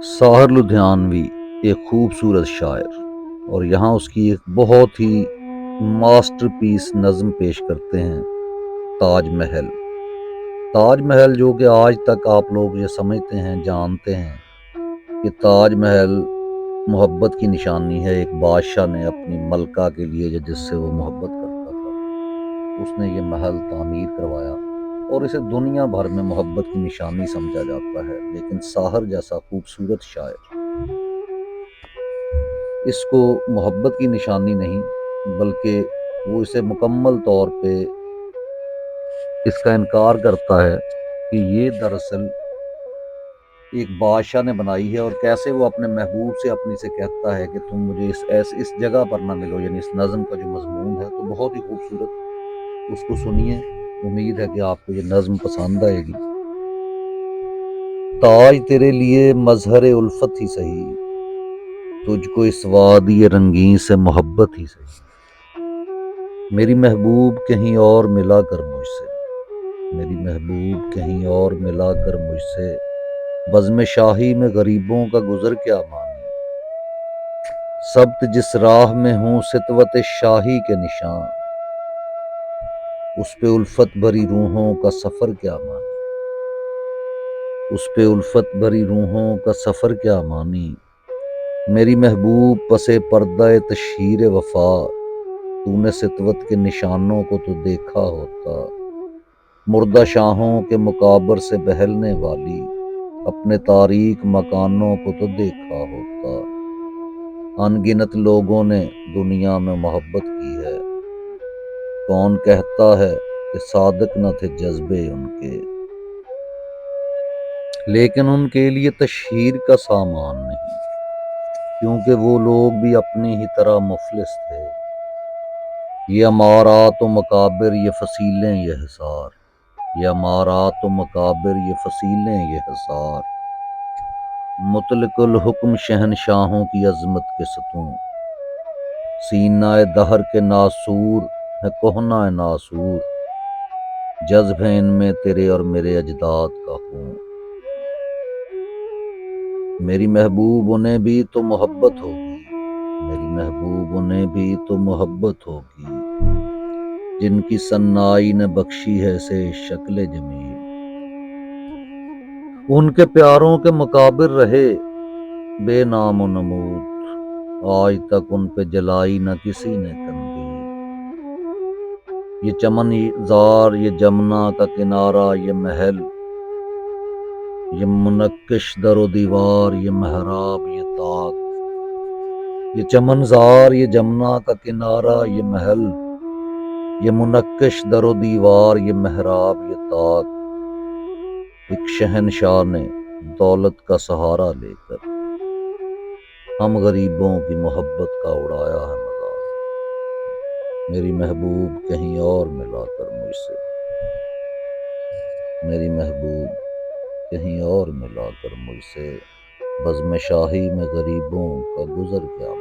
ساحر لدھیانوی ایک خوبصورت شاعر اور یہاں اس کی ایک بہت ہی ماسٹر پیس نظم پیش کرتے ہیں، تاج محل۔ تاج محل جو کہ آج تک آپ لوگ یہ سمجھتے ہیں، جانتے ہیں کہ تاج محل محبت کی نشانی ہے۔ ایک بادشاہ نے اپنی ملکہ کے لیے جس سے وہ محبت کرتا تھا، اس نے یہ محل تعمیر کروایا اور اسے دنیا بھر میں محبت کی نشانی سمجھا جاتا ہے۔ لیکن ساحر جیسا خوبصورت شاعر اس کو محبت کی نشانی نہیں بلکہ وہ اسے مکمل طور پہ اس کا انکار کرتا ہے کہ یہ دراصل ایک بادشاہ نے بنائی ہے، اور کیسے وہ اپنے محبوب سے اپنی سے کہتا ہے کہ تم مجھے اس جگہ پر نہ ملو، یعنی اس نظم کا جو مضمون ہے تو بہت ہی خوبصورت۔ اس کو سنیے، امید ہے کہ آپ کو یہ نظم پسند آئے گی۔ تاج تیرے لیے مظہر الفت ہی سہی، تجھ کو اس وادی رنگین سے محبت ہی سہی۔ میری محبوب کہیں اور ملا کر مجھ سے، میری محبوب کہیں اور ملا کر مجھ سے، بزم شاہی میں غریبوں کا گزر کیا مانی۔ سبت جس راہ میں ہوں ستوت شاہی کے نشان، اس پہ الفت بھری روحوں کا سفر کیا مانی۔ اس پہ الفت بھری روحوں کا سفر کیا مانی۔ میری محبوب پس پردہ تشہیر وفا، تو نے ستوت کے نشانوں کو تو دیکھا ہوتا۔ مردہ شاہوں کے مقابر سے بہلنے والی، اپنے تاریک مکانوں کو تو دیکھا ہوتا۔ ان گنت لوگوں نے دنیا میں محبت کی ہے، کون کہتا ہے کہ صادق نہ تھے جذبے ان کے، لیکن ان کے لیے تشہیر کا سامان نہیں، کیونکہ وہ لوگ بھی اپنی ہی طرح مفلس تھے۔ یہ امارات و مقابر یہ فصیلیں یہ حصار، یہ امارات و مقابر یہ فصیلیں یہ حصار، مطلق الحکم شہنشاہوں کی عظمت کے ستون، سینہ دہر کے ناسور ہے کہنا ناسور، جذب ہے ان میں تیرے اور میرے اجداد کا خون۔ میری محبوب انہیں بھی تو محبت ہوگی، میری محبوب انہیں بھی تو محبت ہوگی، جن کی سنائی نے بخشی ہے اسے شکل جمیل۔ ان کے پیاروں کے مقابر رہے بے نام و نمود، آج تک ان پہ جلائی نہ کسی نے کندیل۔ یہ چمن زار یہ جمنا کا کنارہ یہ محل، یہ منقش در و دیوار یہ محراب یہ طاق۔ یہ چمن زار یہ جمنا کا کنارہ یہ محل، یہ منقش در و دیوار یہ محراب یہ طاق۔ ایک شہنشاہ نے دولت کا سہارا لے کر ہم غریبوں کی محبت کا اڑایا ہے مذاق۔ میری محبوب کہیں اور ملا کر مجھ سے، میری محبوب کہیں اور ملا کر مجھ سے، بزم شاہی میں غریبوں کا گزر کیا